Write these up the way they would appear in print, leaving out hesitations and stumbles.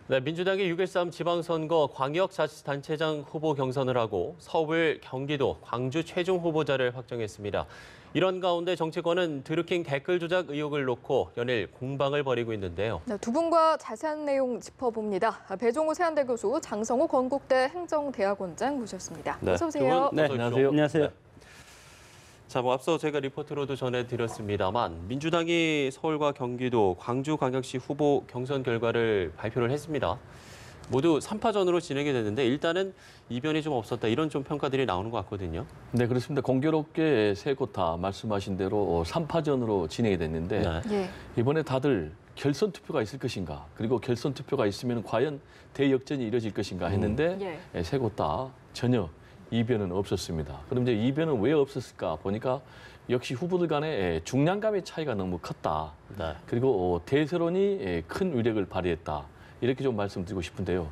네, 민주당이 6.13 지방선거 광역자치단체장 후보 경선을 하고 서울, 경기도, 광주 최종 후보자를 확정했습니다. 이런 가운데 정치권은 드루킹 댓글 조작 의혹을 놓고 연일 공방을 벌이고 있는데요. 네, 두 분과 자세한 내용 짚어봅니다. 배종우 세한대 교수, 장성호 건국대 행정대학원장 모셨습니다. 네, 어서 오세요. 네, 안녕하세요. 안녕하세요. 네. 자, 앞서 제가 리포트로도 전해드렸습니다만 민주당이 서울과 경기도, 광주광역시 후보 경선 결과를 발표를 했습니다. 모두 3파전으로 진행이 됐는데 일단은 이변이 좀 없었다 이런 좀 평가들이 나오는 것 같거든요. 네, 그렇습니다. 공교롭게 세 곳 다 말씀하신 대로 3파전으로 진행이 됐는데 예. 이번에 다들 결선 투표가 있을 것인가, 그리고 결선 투표가 있으면 과연 대역전이 이뤄질 것인가 했는데 세 곳 다 전혀 이변은 없었습니다. 그럼 이제 이변은 왜 없었을까 보니까 역시 후보들 간의 중량감의 차이가 너무 컸다. 네. 그리고 대세론이 큰 위력을 발휘했다. 이렇게 좀 말씀드리고 싶은데요.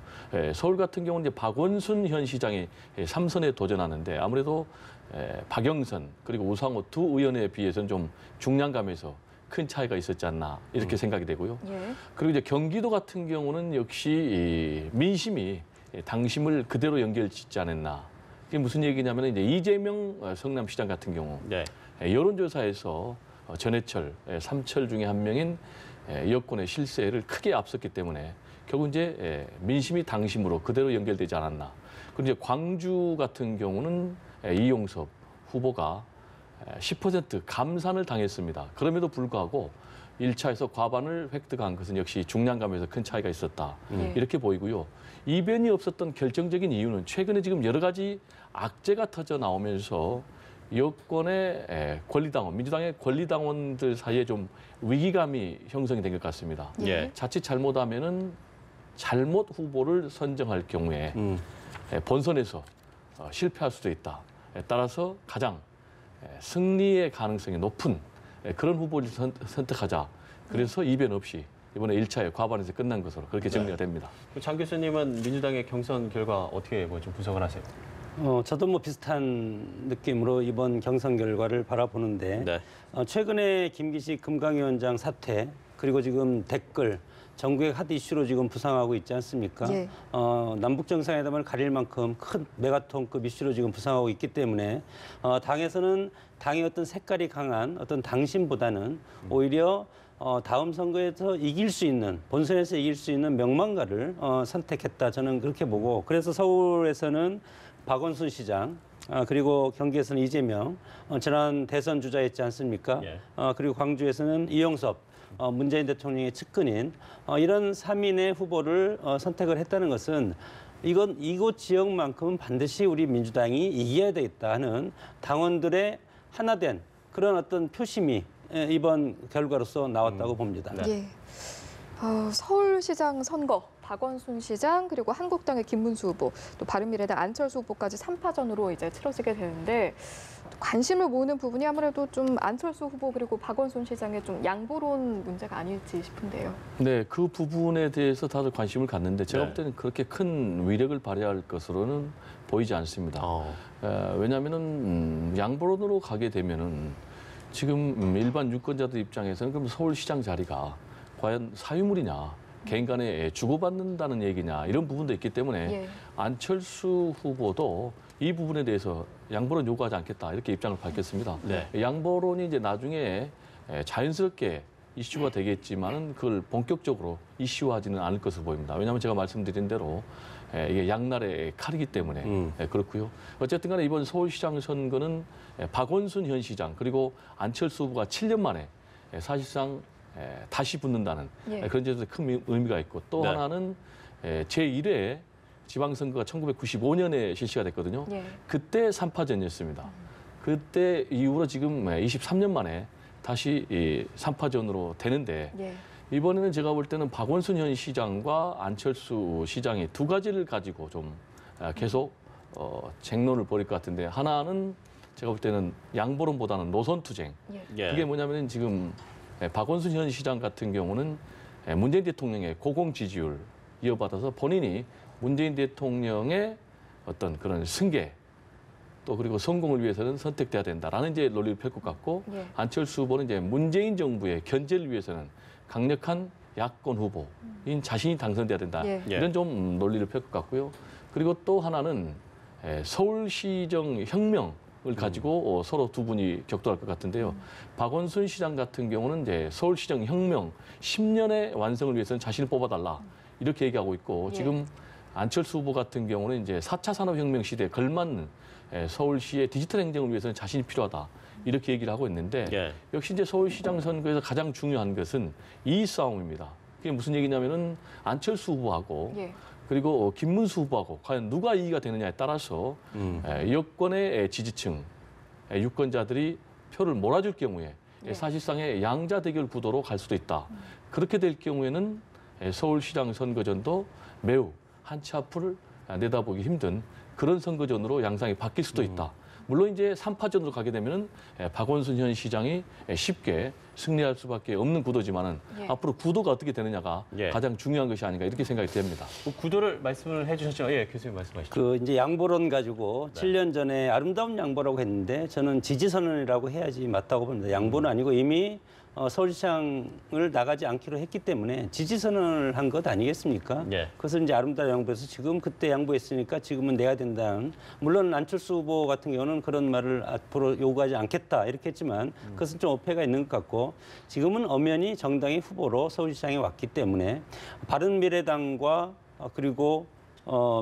서울 같은 경우는 이제 박원순 현 시장이 3선에 도전하는데 아무래도 박영선 그리고 우상호 두 의원에 비해서는 좀 중량감에서 큰 차이가 있었지 않나 이렇게 생각이 되고요. 예. 그리고 이제 경기도 같은 경우는 역시 민심이 당심을 그대로 연결짓지 않았나. 이게 무슨 얘기냐면 이제 이재명 성남시장 같은 경우 네. 여론조사에서 전해철, 삼철 중에 한 명인 여권의 실세를 크게 앞섰기 때문에 결국 이제 민심이 당심으로 그대로 연결되지 않았나. 그리고 이제 광주 같은 경우는 이용섭 후보가 10% 감산을 당했습니다. 그럼에도 불구하고 1차에서 과반을 획득한 것은 역시 중량감에서 큰 차이가 있었다. 이렇게 보이고요. 이변이 없었던 결정적인 이유는 최근에 지금 여러 가지 악재가 터져 나오면서 여권의 권리당원, 민주당의 권리당원들 사이에 좀 위기감이 형성이 된 것 같습니다. 예. 자칫 잘못하면은 잘못 후보를 선정할 경우에 본선에서 실패할 수도 있다. 따라서 가장 승리의 가능성이 높은 그런 후보를 선택하자. 그래서 이변 없이 이번에 1차에 과반에서 끝난 것으로 그렇게 정리가 됩니다. 장 교수님은 민주당의 경선 결과 어떻게 좀 분석을 하세요? 저도 뭐 비슷한 느낌으로 이번 경선 결과를 바라보는데 네. 최근에 김기식 금강위원장 사퇴 그리고 지금 댓글 전국의 핫 이슈로 지금 부상하고 있지 않습니까? 예. 남북 정상회담을 가릴 만큼 큰 메가톤급 이슈로 지금 부상하고 있기 때문에 당에서는 당의 어떤 색깔이 강한 어떤 당심보다는 오히려 다음 선거에서 이길 수 있는 본선에서 이길 수 있는 명망가를 선택했다 저는 그렇게 보고 그래서 서울에서는 박원순 시장 그리고 경기에서는 이재명 지난 대선 주자였지 않습니까? 예. 그리고 광주에서는 이용섭 문재인 대통령의 측근인 이런 3인의 후보를 선택을 했다는 것은 이건 이곳 지역만큼은 반드시 우리 민주당이 이겨야 되겠다 하는 당원들의 하나된 그런 어떤 표심이 이번 결과로서 나왔다고 봅니다. 네. 예. 서울시장 선거, 박원순 시장 그리고 한국당의 김문수 후보, 또 바른미래당 안철수 후보까지 3파전으로 이제 치러지게 되는데 관심을 모으는 부분이 아무래도 좀 안철수 후보 그리고 박원순 시장의 좀 양보론 문제가 아닐지 싶은데요. 네, 그 부분에 대해서 다들 관심을 갖는데 제가 네. 볼 때는 그렇게 큰 위력을 발휘할 것으로는 보이지 않습니다. 왜냐하면은 양보론으로 가게 되면은 지금 일반 유권자들 입장에서는 그럼 서울시장 자리가 과연 사유물이냐, 개인 간에 주고받는다는 얘기냐 이런 부분도 있기 때문에 예. 안철수 후보도 이 부분에 대해서 양보론 요구하지 않겠다 이렇게 입장을 밝혔습니다. 네. 양보론이 이제 나중에 자연스럽게 이슈가 되겠지만은 그걸 본격적으로 이슈화하지는 않을 것으로 보입니다. 왜냐하면 제가 말씀드린 대로 이게 양날의 칼이기 때문에 그렇고요. 어쨌든 간에 이번 서울시장 선거는 박원순 현 시장 그리고 안철수 후보가 7년 만에 사실상 다시 붙는다는 그런 점에서 큰 의미가 있고 또 네. 하나는 제1회 지방선거가 1995년에 실시가 됐거든요. 예. 그때 3파전이었습니다. 그때 이후로 지금 23년 만에 다시 3파전으로 되는데 예. 이번에는 제가 볼 때는 박원순 현 시장과 안철수 시장이 두 가지를 가지고 좀 계속 쟁론을 벌일 것 같은데 하나는 제가 볼 때는 양보론보다는 노선투쟁. 예. 그게 뭐냐면 지금 박원순 현 시장 같은 경우는 문재인 대통령의 고공 지지율 이어받아서 본인이 문재인 대통령의 어떤 그런 승계 또 그리고 성공을 위해서는 선택돼야 된다라는 이제 논리를 펼 것 같고 예. 안철수 후보는 이제 문재인 정부의 견제를 위해서는 강력한 야권 후보인 자신이 당선돼야 된다. 예. 예. 이런 좀 논리를 펼 것 같고요. 그리고 또 하나는 서울시정 혁명을 가지고 서로 두 분이 격돌할 것 같은데요. 박원순 시장 같은 경우는 이제 서울시정 혁명 10년의 완성을 위해서는 자신을 뽑아달라 이렇게 얘기하고 있고 예. 지금 안철수 후보 같은 경우는 이제 4차 산업혁명 시대에 걸맞는 서울시의 디지털 행정을 위해서는 자신이 필요하다. 이렇게 얘기를 하고 있는데 예. 역시 이제 서울시장 선거에서 가장 중요한 것은 이의 싸움입니다. 그게 무슨 얘기냐면은 안철수 후보하고 예. 그리고 김문수 후보하고 과연 누가 이의가 되느냐에 따라서 여권의 지지층, 유권자들이 표를 몰아줄 경우에 예. 사실상의 양자 대결 구도로 갈 수도 있다. 그렇게 될 경우에는 서울시장 선거전도 매우 한치 앞을 내다보기 힘든 그런 선거전으로 양상이 바뀔 수도 있다. 물론 이제 3파전으로 가게 되면은 박원순 현 시장이 쉽게 승리할 수밖에 없는 구도지만은 예. 앞으로 구도가 어떻게 되느냐가 예. 가장 중요한 것이 아닌가 이렇게 생각이 됩니다. 뭐 구도를 말씀을 해주셨죠. 예, 교수님 말씀하시죠. 그 이제 양보론 가지고 네. 7년 전에 아름다운 양보라고 했는데 저는 지지선언이라고 해야지 맞다고 봅니다. 양보는 아니고 이미 서울시장을 나가지 않기로 했기 때문에 지지선언을 한 것 아니겠습니까? 예. 그것을 이제 아름다운 양보해서 지금 그때 양보했으니까 지금은 내야 된다는, 물론 안철수 후보 같은 경우는 그런 말을 앞으로 요구하지 않겠다 이렇게 했지만 그것은 좀 어폐가 있는 것 같고, 지금은 엄연히 정당의 후보로 서울시장에 왔기 때문에 바른미래당과 그리고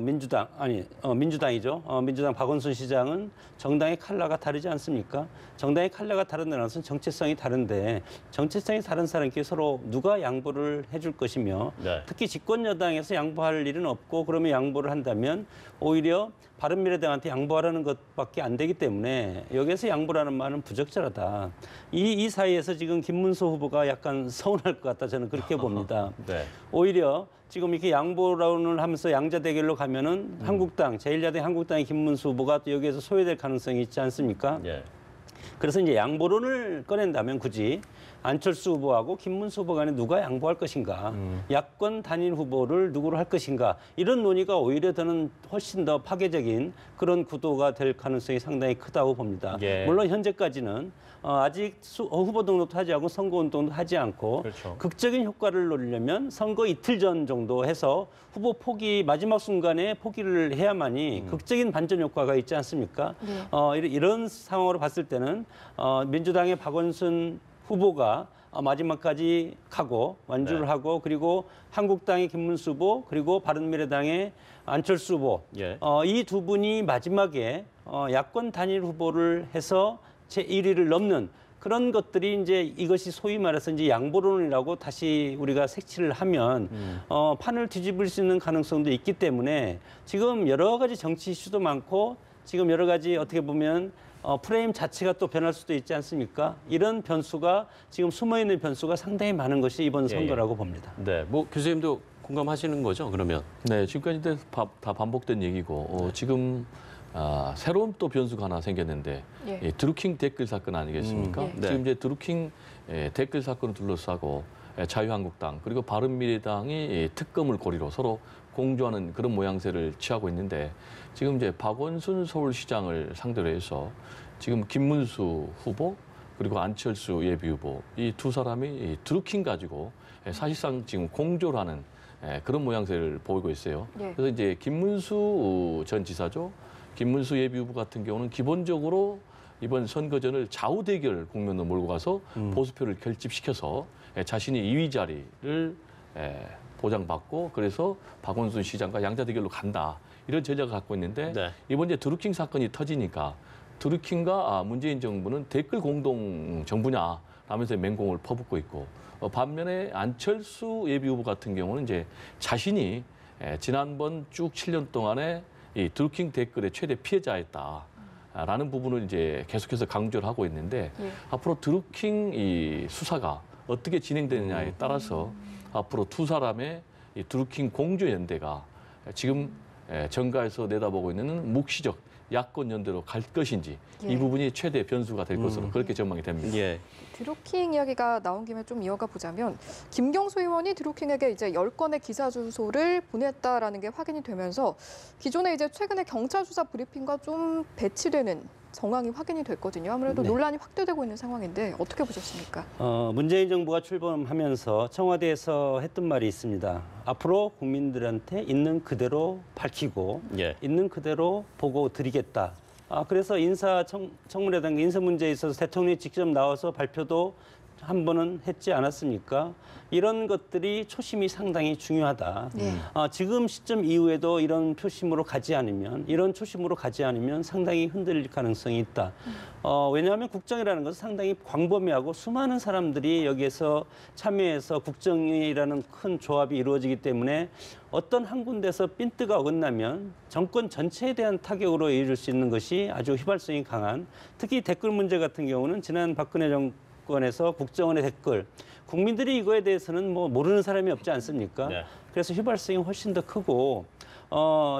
민주당이죠. 민주당 박원순 시장은 정당의 컬러가 다르지 않습니까? 정당의 컬러가 다른다는 것은 정체성이 다른데, 정체성이 다른 사람끼리 서로 누가 양보를 해줄 것이며, 네. 특히 집권 여당에서 양보할 일은 없고, 그러면 양보를 한다면 오히려 바른미래당한테 양보하라는 것밖에 안 되기 때문에 여기에서 양보라는 말은 부적절하다. 이 사이에서 지금 김문수 후보가 약간 서운할 것 같다, 저는 그렇게 봅니다. 네. 오히려 지금 이렇게 양보론을 하면서 양자 대결로 가면은 한국당, 제1야당 한국당의 김문수 후보가 또 여기에서 소외될 가능성이 있지 않습니까? 예. 그래서 이제 양보론을 꺼낸다면 굳이 안철수 후보하고 김문수 후보 간에 누가 양보할 것인가, 야권 단일 후보를 누구로 할 것인가, 이런 논의가 오히려 저는 훨씬 더 파괴적인 그런 구도가 될 가능성이 상당히 크다고 봅니다. 예. 물론 현재까지는 아직 후보 등록도 하지 않고 선거운동도 하지 않고, 그렇죠. 극적인 효과를 노리려면 선거 이틀 전 정도 해서 후보 포기, 마지막 순간에 포기를 해야만이 극적인 반전 효과가 있지 않습니까? 네. 이런 상황으로 봤을 때는 민주당의 박원순 후보가 마지막까지 가고 완주를 네. 하고, 그리고 한국당의 김문수 후보, 그리고 바른미래당의 안철수 후보, 예. 이 두 분이 마지막에 야권 단일 후보를 해서 제1위를 넘는 그런 것들이 이제 이것이 소위 말해서 이제 양보론이라고 다시 우리가 색칠을 하면 판을 뒤집을 수 있는 가능성도 있기 때문에 지금 여러 가지 정치 이슈도 많고, 지금 여러 가지 어떻게 보면 프레임 자체가 또 변할 수도 있지 않습니까? 이런 변수가 지금 숨어있는 변수가 상당히 많은 것이 이번 선거라고 봅니다. 네. 뭐 교수님도 공감하시는 거죠? 그러면. 네, 지금까지 다 반복된 얘기고 지금 새로운 또 변수가 하나 생겼는데 예. 이 드루킹 댓글 사건 아니겠습니까? 예. 네. 지금 이제 드루킹 댓글 사건을 둘러싸고 자유한국당 그리고 바른미래당이 특검을 고리로 서로 공조하는 그런 모양새를 취하고 있는데, 지금 이제 박원순 서울시장을 상대로 해서 지금 김문수 후보 그리고 안철수 예비후보 이 두 사람이 이 드루킹 가지고 사실상 지금 공조를 하는 그런 모양새를 보이고 있어요. 예. 그래서 이제 김문수 전 지사죠. 김문수 예비후보 같은 경우는 기본적으로 이번 선거전을 좌우 대결 국면으로 몰고 가서 보수표를 결집시켜서 자신이 2위 자리를 보장받고, 그래서 박원순 시장과 양자 대결로 간다, 이런 전략을 갖고 있는데 네. 이번 이제 드루킹 사건이 터지니까 드루킹과 문재인 정부는 댓글 공동 정부냐 라면서 맹공을 퍼붓고 있고, 반면에 안철수 예비후보 같은 경우는 이제 자신이 지난번 쭉 7년 동안에 이 드루킹 댓글의 최대 피해자였다라는 부분을 이제 계속해서 강조를 하고 있는데, 예. 앞으로 드루킹 이 수사가 어떻게 진행되느냐에 따라서 앞으로 두 사람의 이 드루킹 공조 연대가 지금 정가에서 내다보고 있는 묵시적 야권 연대로 갈 것인지, 예. 이 부분이 최대 변수가 될 것으로 그렇게 전망이 됩니다. 예. 드루킹 이야기가 나온 김에 좀 이어가 보자면 김경수 의원이 드루킹에게 이제 10건의 기사 주소를 보냈다라는 게 확인이 되면서 기존에 이제 최근에 경찰 수사 브리핑과 좀 배치되는 정황이 확인이 됐거든요. 아무래도 네. 논란이 확대되고 있는 상황인데 어떻게 보셨습니까? 문재인 정부가 출범하면서 청와대에서 했던 말이 있습니다. 앞으로 국민들한테 있는 그대로 밝히고 예. 있는 그대로 보고 드리겠다. 그래서 인사청문회든가 인사 문제에 있어서 대통령이 직접 나와서 발표도 한 번은 했지 않았습니까? 이런 것들이 초심이 상당히 중요하다. 네. 지금 시점 이후에도 이런 초심으로 가지 않으면 상당히 흔들릴 가능성이 있다. 왜냐하면 국정이라는 것은 상당히 광범위하고 수많은 사람들이 여기에서 참여해서 국정이라는 큰 조합이 이루어지기 때문에 어떤 한 군데서 핀트가 어긋나면 정권 전체에 대한 타격으로 이를 수 있는 것이 아주 휘발성이 강한, 특히 댓글 문제 같은 경우는 지난 박근혜 정권에서 국정원의 댓글, 국민들이 이거에 대해서는 뭐 모르는 사람이 없지 않습니까? 네. 그래서 휘발성이 훨씬 더 크고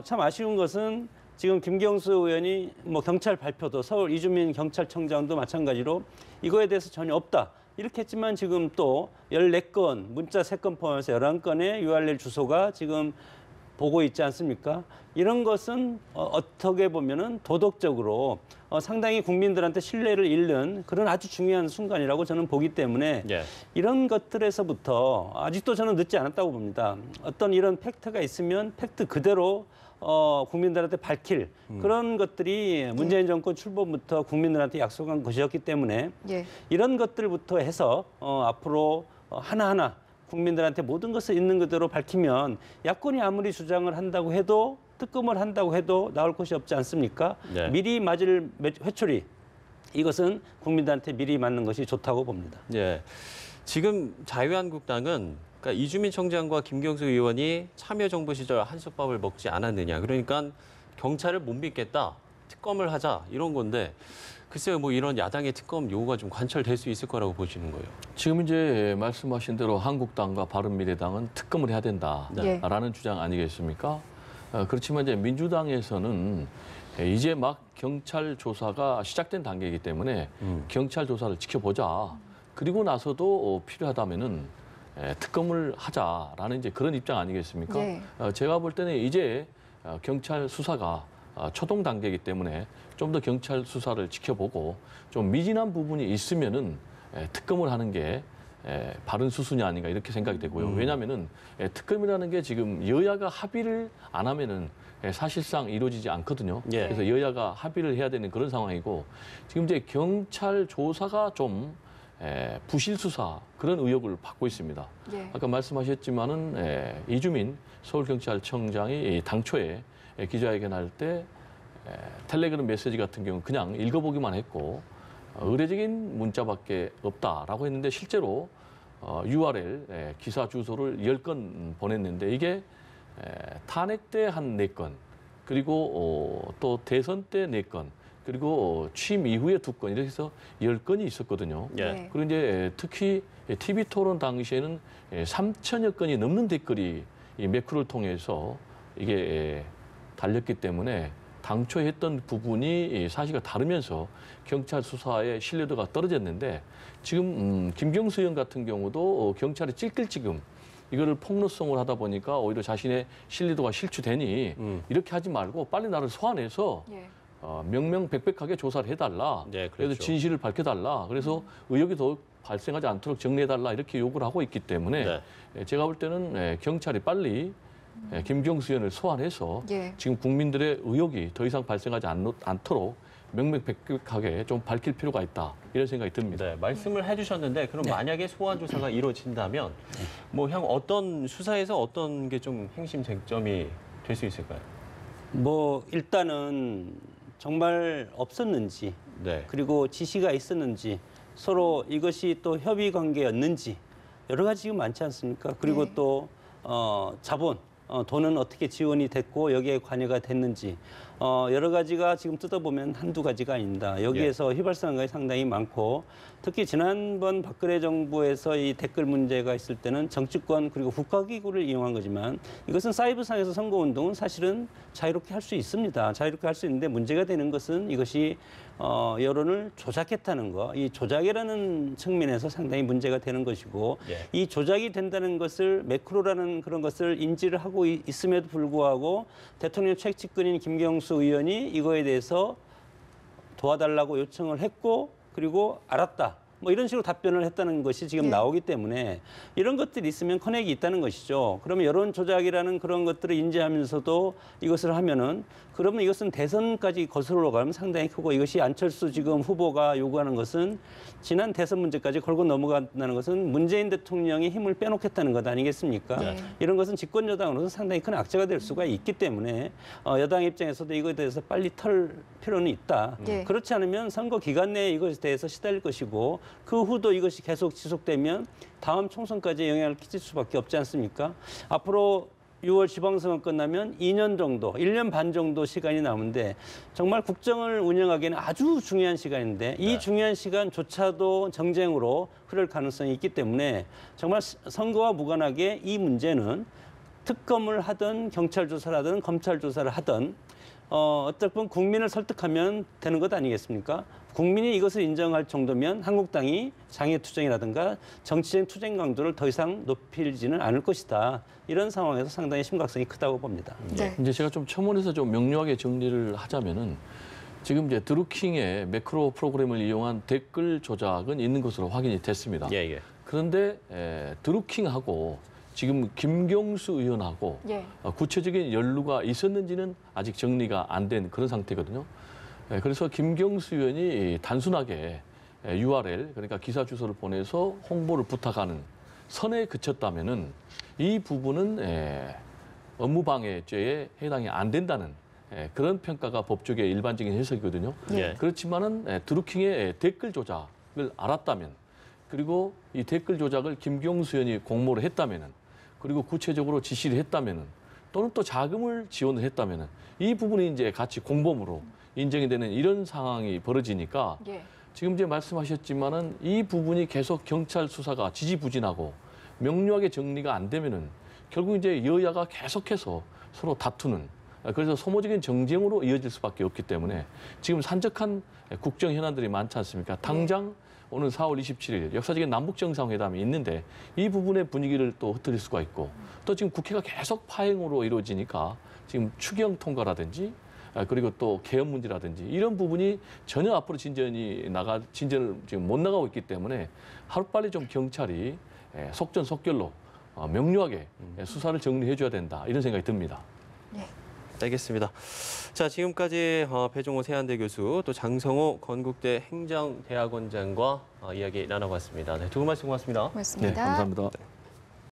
참 아쉬운 것은 지금 김경수 의원이 뭐 경찰 발표도 서울 이주민 경찰청장도 마찬가지로 이거에 대해서 전혀 없다. 이렇게 했지만 지금 또 14건, 문자 3건 포함해서 11건의 URL 주소가 지금 보고 있지 않습니까? 이런 것은 어떻게 보면은 도덕적으로 상당히 국민들한테 신뢰를 잃는 그런 아주 중요한 순간이라고 저는 보기 때문에 예. 이런 것들에서부터 아직도 저는 늦지 않았다고 봅니다. 어떤 이런 팩트가 있으면 팩트 그대로 국민들한테 밝힐 그런 것들이 문재인 정권 출범부터 국민들한테 약속한 것이었기 때문에 예. 이런 것들부터 해서 앞으로 하나하나 국민들한테 모든 것을 있는 그대로 밝히면 야권이 아무리 주장을 한다고 해도 특검을 한다고 해도 나올 것이 없지 않습니까? 네. 미리 맞을 회초리, 이것은 국민들한테 미리 맞는 것이 좋다고 봅니다. 예. 지금 자유한국당은 그러니까 이주민 청장과 김경수 의원이 참여정부 시절 한솥밥을 먹지 않았느냐. 그러니까 경찰을 못 믿겠다. 특검을 하자. 이런 건데 글쎄요. 뭐 이런 야당의 특검 요구가 좀 관철될 수 있을 거라고 보시는 거예요. 지금 이제 말씀하신 대로 한국당과 바른미래당은 특검을 해야 된다라는 주장 아니겠습니까? 그렇지만 이제 민주당에서는 이제 막 경찰 조사가 시작된 단계이기 때문에 경찰 조사를 지켜보자. 그리고 나서도 필요하다면은 특검을 하자라는 이제 그런 입장 아니겠습니까? 네. 제가 볼 때는 이제 경찰 수사가 초동 단계이기 때문에 좀 더 경찰 수사를 지켜보고 좀 미진한 부분이 있으면은 특검을 하는 게 바른 수순이 아닌가 이렇게 생각이 되고요. 왜냐하면은 특검이라는 게 지금 여야가 합의를 안 하면은 사실상 이루어지지 않거든요. 예. 그래서 여야가 합의를 해야 되는 그런 상황이고 지금 이제 경찰 조사가 좀 부실 수사 그런 의혹을 받고 있습니다. 예. 아까 말씀하셨지만은 이주민 서울경찰청장이 당초에 기자회견할 때 텔레그램 메시지 같은 경우 그냥 읽어보기만 했고 의례적인 문자밖에 없다라고 했는데 실제로 URL 기사 주소를 10건 보냈는데 이게 탄핵 때 한 4건 그리고 또 대선 때 4건 그리고 취임 이후에 2건 이렇게 해서 10건이 있었거든요. 예. 네. 그리고 이제 특히 TV 토론 당시에는 3천여 건이 넘는 댓글이 이 매크로를 통해서 이게 달렸기 때문에 당초에 했던 부분이 사실과 다르면서 경찰 수사의 신뢰도가 떨어졌는데 지금 김경수 의원 같은 경우도 경찰이 찔끔찔끔 이거를 폭로성을 하다 보니까 오히려 자신의 신뢰도가 실추되니 이렇게 하지 말고 빨리 나를 소환해서 예. 명명백백하게 조사를 해달라. 네, 그래서 그렇죠. 진실을 밝혀달라. 그래서 의혹이 더 발생하지 않도록 정리해달라 이렇게 요구를 하고 있기 때문에 제가 볼 때는 경찰이 빨리 김경수 의원을 소환해서 예. 지금 국민들의 의혹이 더 이상 발생하지 않도록 명명백백하게 좀 밝힐 필요가 있다 이런 생각이 듭니다. 네, 말씀을 해주셨는데 그럼 만약에 소환 조사가 이루어진다면 뭐 향 어떤 수사에서 어떤 게 좀 핵심 쟁점이 될 수 있을까요? 뭐 일단은 정말 없었는지 네. 그리고 지시가 있었는지 서로 이것이 또 협의 관계였는지 여러 가지 지금 많지 않습니까? 그리고 네. 또 자본 돈은 어떻게 지원이 됐고 여기에 관여가 됐는지 여러 가지가 지금 뜯어보면 한두 가지가 아닙니다. 여기에서 휘발성한 것이 상당히 많고 특히 지난번 박근혜 정부에서 이 댓글 문제가 있을 때는 정치권 그리고 국가기구를 이용한 거지만 이것은 사이버상에서 선거운동은 사실은 자유롭게 할 수 있습니다. 자유롭게 할 수 있는데 문제가 되는 것은 이것이 여론을 조작했다는 거, 이 조작이라는 측면에서 상당히 문제가 되는 것이고 이 조작이 된다는 것을 매크로라는 그런 것을 인지를 하고 있음에도 불구하고 대통령 최측근인 김경수 의원이 이거에 대해서 도와달라고 요청을 했고 그리고 알았다. 뭐 이런 식으로 답변을 했다는 것이 지금 나오기 때문에 이런 것들이 있으면 커넥이 있다는 것이죠. 그러면 여론 조작이라는 그런 것들을 인지하면서도 이것을 하면은 그러면 이것은 대선까지 거슬러 가면 상당히 크고 이것이 안철수 지금 후보가 요구하는 것은 지난 대선 문제까지 걸고 넘어간다는 것은 문재인 대통령이 힘을 빼놓겠다는 것 아니겠습니까? 이런 것은 집권 여당으로서 상당히 큰 악재가 될 수가 있기 때문에 여당 입장에서도 이거에 대해서 빨리 털 필요는 있다. 그렇지 않으면 선거 기간 내에 이것에 대해서 시달릴 것이고 그 후도 이것이 계속 지속되면 다음 총선까지 영향을 끼칠 수밖에 없지 않습니까? 앞으로 6월 지방선거 끝나면 2년 정도, 1년 반 정도 시간이 남은데 정말 국정을 운영하기에는 아주 중요한 시간인데 이 중요한 시간조차도 정쟁으로 흐를 가능성이 있기 때문에 정말 선거와 무관하게 이 문제는 특검을 하든 경찰 조사를 하든 검찰 조사를 하든 어쨌든 국민을 설득하면 되는 것 아니겠습니까? 국민이 이것을 인정할 정도면 한국당이 장애투쟁이라든가 정치적 투쟁 강도를 더 이상 높이지는 않을 것이다. 이런 상황에서 상당히 심각성이 크다고 봅니다. 이제 제가 좀 첨언해서 좀 명료하게 정리를 하자면은 지금 이제 드루킹의 매크로 프로그램을 이용한 댓글 조작은 있는 것으로 확인이 됐습니다. 그런데 드루킹하고 지금 김경수 의원하고 구체적인 연루가 있었는지는 아직 정리가 안 된 그런 상태거든요. 그래서 김경수 의원이 단순하게 URL, 그러니까 기사 주소를 보내서 홍보를 부탁하는 선에 그쳤다면은 이 부분은 업무방해죄에 해당이 안 된다는 그런 평가가 법조계의 일반적인 해석이거든요. 그렇지만은 드루킹의 댓글 조작을 알았다면 그리고 이 댓글 조작을 김경수 의원이 공모를 했다면은 그리고 구체적으로 지시를 했다면은 또는 또 자금을 지원을 했다면은 이 부분이 이제 같이 공범으로 인정이 되는 이런 상황이 벌어지니까 지금 이제 말씀하셨지만은 이 부분이 계속 경찰 수사가 지지부진하고 명료하게 정리가 안 되면은 결국 이제 여야가 계속해서 서로 다투는 그래서 소모적인 정쟁으로 이어질 수밖에 없기 때문에 지금 산적한 국정 현안들이 많지 않습니까? 당장 오늘 4월 27일 역사적인 남북 정상회담이 있는데 이 부분의 분위기를 또 흐트릴 수가 있고 또 지금 국회가 계속 파행으로 이루어지니까 지금 추경 통과라든지 그리고 또 개헌 문제라든지 이런 부분이 전혀 앞으로 진전을 지금 못 나가고 있기 때문에 하루빨리 좀 경찰이 속전속결로 명료하게 수사를 정리해줘야 된다 이런 생각이 듭니다. 알겠습니다. 자, 지금까지 배종호 세한대 교수 또 장성호 건국대 행정대학원장과 이야기 나눠봤습니다. 두 분 말씀 고맙습니다. 고맙습니다. 네, 감사합니다.